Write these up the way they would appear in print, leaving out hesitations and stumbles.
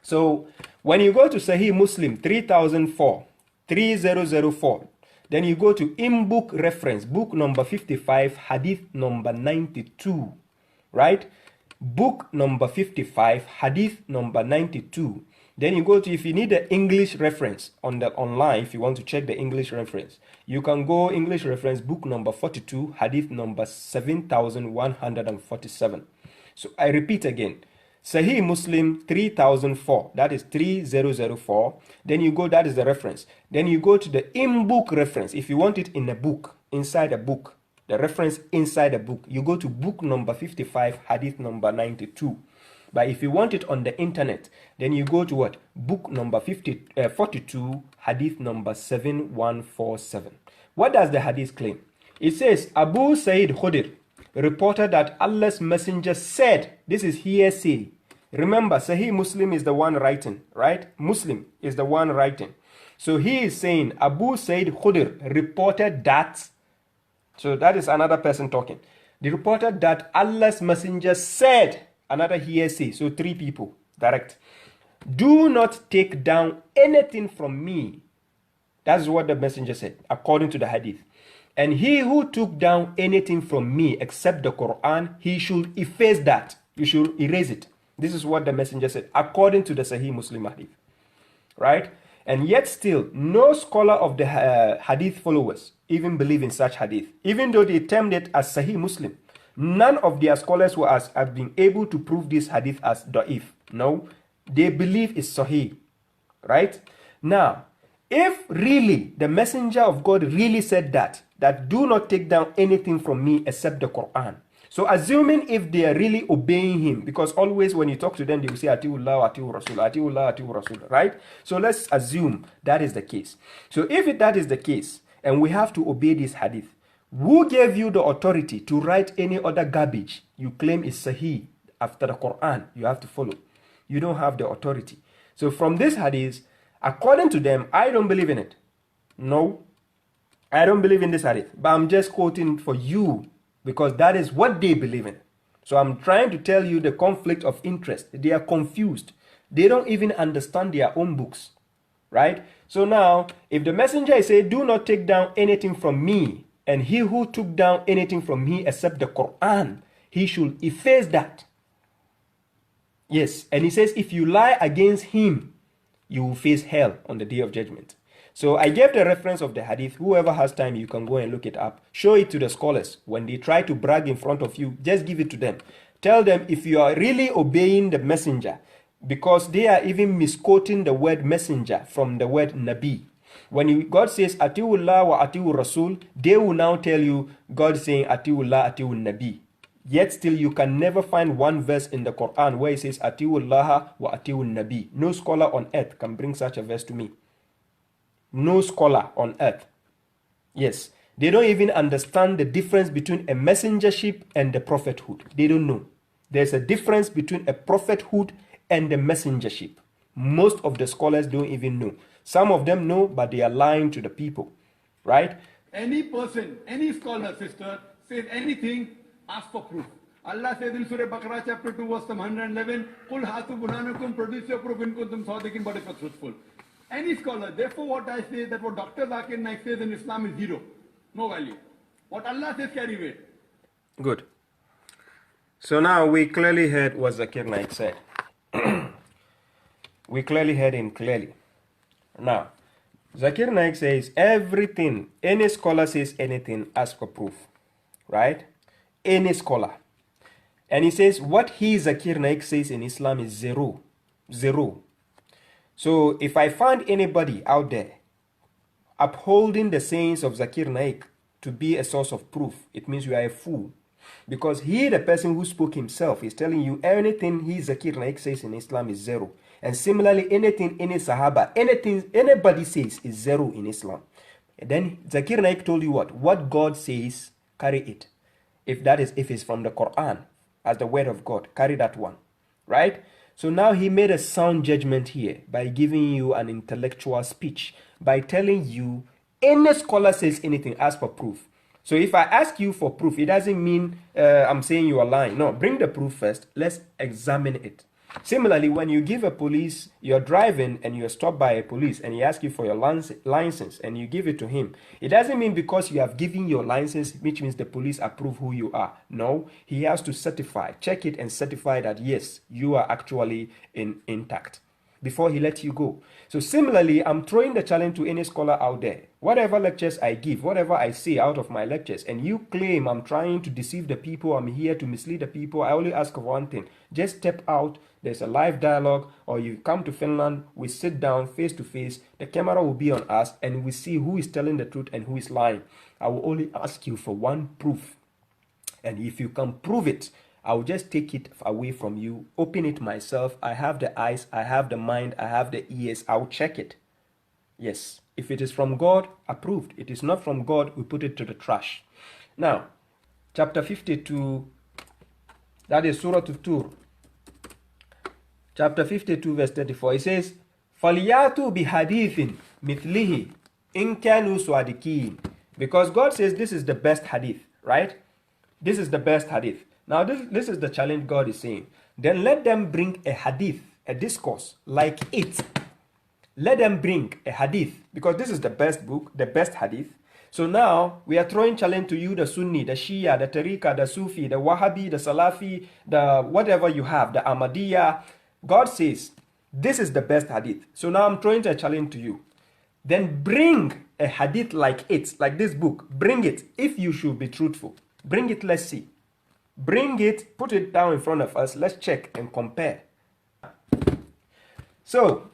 So when you go to Sahih Muslim 3004, then you go to in-book reference, book number 55, hadith number 92, right? Book number 55, hadith number 92. Then you go to, if you need the English reference on the online, if you want to check the English reference, you can go English reference, book number 42, hadith number 7147. So I repeat again, Sahih Muslim 3004, that is 3004. Then you go, that is the reference. Then you go to the in-book reference. If you want it in a book, inside a book, the reference inside a book, you go to book number 55, hadith number 92. But if you want it on the internet, then you go to what? Book number 42, hadith number 7147. What does the hadith claim? It says, Abu Sa'id Khudr reported that Allah's messenger said, this is hearsay. Remember, Sahih Muslim is the one writing, right? Muslim is the one writing. So he is saying, Abu Sa'id Khudr reported that, so that is another person talking. They reported that Allah's messenger said, another hearsay, so three people, direct. Do not take down anything from me. That's what the messenger said, according to the hadith. And he who took down anything from me except the Quran, he should efface that. You should erase it. This is what the messenger said, according to the Sahih Muslim hadith. Right? And yet still, no scholar of the hadith followers even believe in such hadith. Even though they termed it as Sahih Muslim, none of their scholars who have been able to prove this hadith as da'if. No, they believe it's Sahih. Right? Now, if really the messenger of God really said that do not take down anything from me except the Quran. So assuming if they are really obeying him, because always when you talk to them, they will say, Atiullah, Atiur Rasul, Atiullah, Atiur Rasul, right? So let's assume that is the case. So if that is the case, and we have to obey this hadith, who gave you the authority to write any other garbage you claim is Sahih after the Quran? You have to follow. You don't have the authority. So from this hadith, according to them, I don't believe in it. No, I don't believe in this hadith. But I'm just quoting for you because that is what they believe in. So I'm trying to tell you the conflict of interest. They are confused. They don't even understand their own books. Right? So now, if the messenger is saying, do not take down anything from me, and he who took down anything from me except the Quran, he should efface that. Yes, and he says, if you lie against him, you will face hell on the day of judgment. So I gave the reference of the hadith. Whoever has time, you can go and look it up. Show it to the scholars. When they try to brag in front of you, just give it to them. Tell them if you are really obeying the messenger, because they are even misquoting the word messenger from the word Nabi. When God says Atiullah wa Atiur Rasul, they will now tell you God saying Atiullah, Atiul Nabi. Yet still you can never find one verse in the Quran where it says Atiullah wa Atiul Nabi. No scholar on earth can bring such a verse to me. No scholar on earth. Yes, they don't even understand the difference between a messengership and the prophethood. They don't know. There's a difference between a prophethood and the messengership. Most of the scholars don't even know. Some of them know, but they are lying to the people. Right? Any person, any scholar, sister, says anything, ask for proof. Allah says in Surah Baqarah chapter 2 verse 111, Qul hatu burhanakum, produce your proof in kuntum sadiqin, but if it's truthful. Any scholar, therefore what I say, that what Dr. Zakir Naik says in Islam is zero. No value. What Allah says carry weight. Good. So now we clearly heard what Zakir Naik said. We clearly heard him clearly. Now, Zakir Naik says everything, any scholar says anything, ask for proof. Right? Any scholar. And he says what he, Zakir Naik, says in Islam is zero. Zero. So if I find anybody out there upholding the sayings of Zakir Naik to be a source of proof, it means you are a fool. Because he, the person who spoke himself, is telling you anything he, Zakir Naik, says in Islam is zero. And similarly, anything any Sahaba, anything anybody says is zero in Islam. And then Zakir Naik told you what? What God says, carry it. If it's from the Quran, as the word of God, carry that one. Right? So now he made a sound judgment here by giving you an intellectual speech, by telling you any scholar says anything, ask for proof. So if I ask you for proof, it doesn't mean I'm saying you are lying. No, bring the proof first. Let's examine it. Similarly, when you give a police, you're driving and you're stopped by a police and he asks you for your license and you give it to him, it doesn't mean because you have given your license, which means the police approve who you are. No, he has to certify, check it and certify that yes, you are actually intact before he lets you go. So similarly, I'm throwing the challenge to any scholar out there. Whatever lectures I give, whatever I say out of my lectures, and you claim I'm trying to deceive the people, I'm here to mislead the people, I only ask of one thing. Just step out, there's a live dialogue, or you come to Finland, we sit down face to face, the camera will be on us, and we see who is telling the truth and who is lying. I will only ask you for one proof. And if you can prove it, I'll just take it away from you, open it myself. I have the eyes, I have the mind, I have the ears. I'll check it. Yes, if it is from God, approved. It is not from God, we put it to the trash. Now, chapter 52, that is Surah Tur. Chapter 52, verse 34. It says, فَلْيَاتُوا بِحَدِيثٍ مِثْلِهِ إِن كَانُوا صَادِقِينَ. Because God says this is the best hadith, right? This is the best hadith. Now, this is the challenge God is saying. Then let them bring a hadith, a discourse, like it. Let them bring a hadith, because this is the best book, the best hadith. So now, we are throwing challenge to you, the Sunni, the Shia, the Tariqa, the Sufi, the Wahhabi, the Salafi, the whatever you have, the Ahmadiyya. God says, this is the best hadith. So now I'm throwing a challenge to you. Then bring a hadith like it, like this book. Bring it, if you should be truthful. Bring it, let's see. Bring it, put it down in front of us. Let's check and compare. So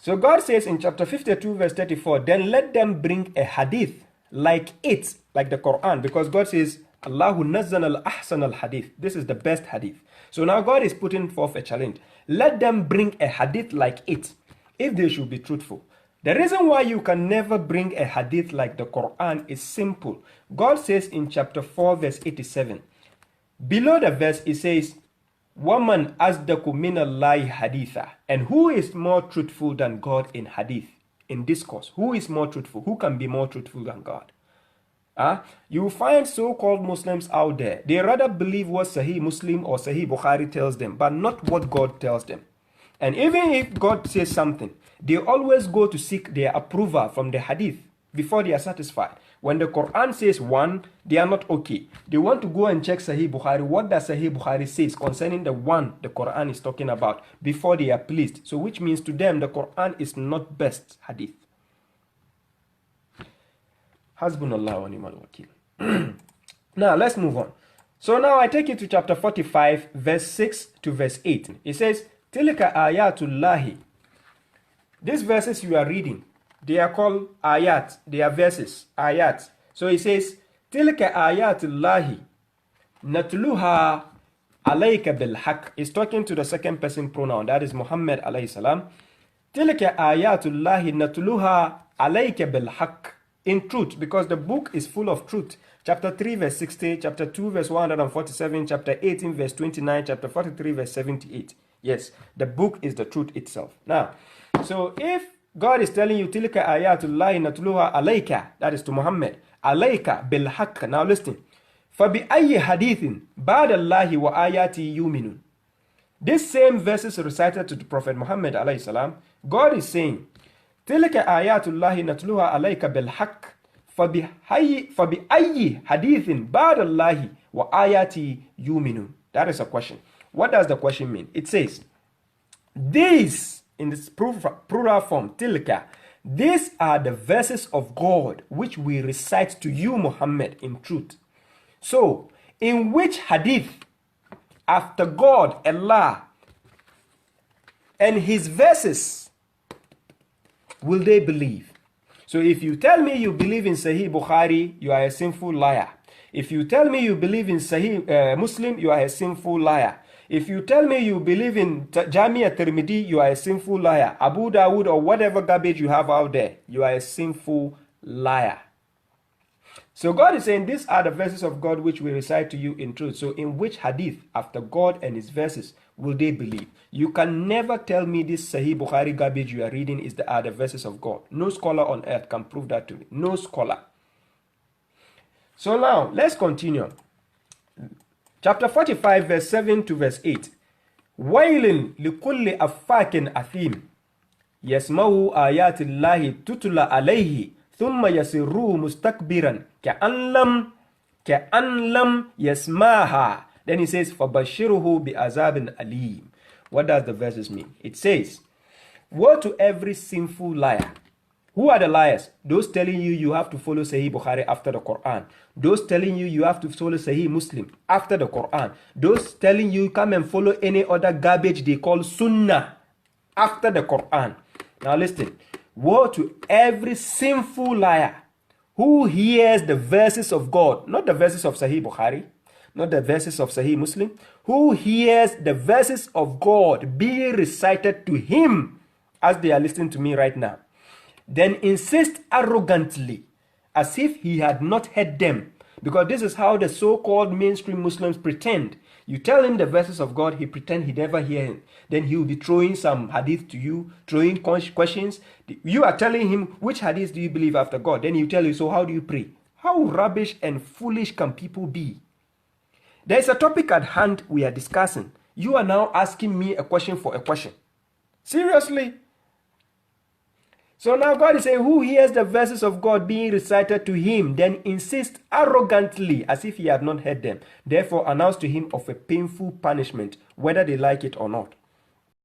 God says in chapter 52, verse 34, then let them bring a hadith like it, like the Quran, because God says, Allahu nazzana al-ahsan al-hadith. This is the best hadith. So now God is putting forth a challenge. Let them bring a hadith like it, if they should be truthful. The reason why you can never bring a hadith like the Quran is simple. God says in chapter 4, verse 87, below the verse, it says, وَمَنْ أَصْدَقُ مِنَ اللَّهِ حَدِيثًا. And who is more truthful than God in hadith, in discourse? Who is more truthful? Who can be more truthful than God? You find so-called Muslims out there. They rather believe what Sahih Muslim or Sahih Bukhari tells them, but not what God tells them. And even if God says something, they always go to seek their approval from the hadith before they are satisfied. When the Quran says one, they are not okay. They want to go and check Sahih Bukhari. What does Sahih Bukhari says concerning the one the Quran is talking about before they are pleased? So which means to them the Quran is not best hadith. Hasbunallah wa ni'mal wakil. Now let's move on. So now I take you to chapter 45, verse 6 to verse 8. It says, Tilka ayatullahi. These verses you are reading, they are called ayat. They are verses, ayat. So it says, Tilka ayatullahi natluha alayka bil haqq. It's talking to the second person pronoun, that is Muhammad alayhi salam. Tilka ayatullahi natluha alayka bil haqq. In truth, because the book is full of truth. Chapter 3 verse 60, chapter 2 verse 147, chapter 18 verse 29, chapter 43 verse 78. Yes, the book is the truth itself. Now, so if God is telling you, Tilka ayatullahi natluha alayka, that is to Muhammad, alayka bil haqq. Now listen. فَبِأَيِّ حَدِيثٍ بَعْدَ اللَّهِ وَآيَاتِهِ يُؤْمِنُونَ. This same verses recited to the Prophet Muhammad alayhi salam, God is saying, Tilka ayatullahi natluha alayka bil haqq. فَبِأَيِّ حَدِيثٍ بَعْدَ اللَّهِ وَآيَاتِهِ يُؤْمِنُونَ. That is a question. What does the question mean? It says, these, in this plural form, tilka, these are the verses of God which we recite to you, Muhammad, in truth. So, in which hadith, after God, Allah, and his verses, will they believe? So if you tell me you believe in Sahih Bukhari, you are a sinful liar. If you tell me you believe in Sahih Muslim, you are a sinful liar. If you tell me you believe in Jami at-Tirmidhi, you are a sinful liar. Abu Dawood or whatever garbage you have out there, you are a sinful liar. So God is saying, these are the verses of God which we recite to you in truth. So in which hadith, after God and his verses, will they believe? You can never tell me this Sahih Bukhari garbage you are reading is the verses of God. No scholar on earth can prove that to me. No scholar. So now, let's continue. Chapter 45, verse 7 to verse 8. وَيْلٍ لِكُلِّ أَفَّاكٍ أَثِيمٍ يَسْمَعُ آيَاتِ اللَّهِ تُتْلَى عَلَيْهِ ثُمَّ يَسِرُّ مُسْتَكْبِرًا كَأَنْ لَمْ يَسْمَعْهَا. Then he says, فَبَشِّرْهُ بِعَذَابٍ أَلِيمٍ. What does the verses mean? It says, woe to every sinful liar. Who are the liars? Those telling you you have to follow Sahih Bukhari after the Quran. Those telling you you have to follow Sahih Muslim after the Quran. Those telling you come and follow any other garbage they call sunnah after the Quran. Now listen. Woe to every sinful liar who hears the verses of God, not the verses of Sahih Bukhari, not the verses of Sahih Muslim, who hears the verses of God being recited to him as they are listening to me right now, then insist arrogantly as if he had not heard them. Because this is how the so-called mainstream Muslims pretend. You tell him the verses of God, he pretend he never hear him. Then he will be throwing some hadith to you, throwing questions. You are telling him, which hadith do you believe after God? Then he will tell you, so how do you pray? How rubbish and foolish can people be? There is a topic at hand we are discussing. You are now asking me a question for a question. Seriously? So now God is saying, who hears the verses of God being recited to him, then insists arrogantly as if he had not heard them, therefore announce to him of a painful punishment, whether they like it or not.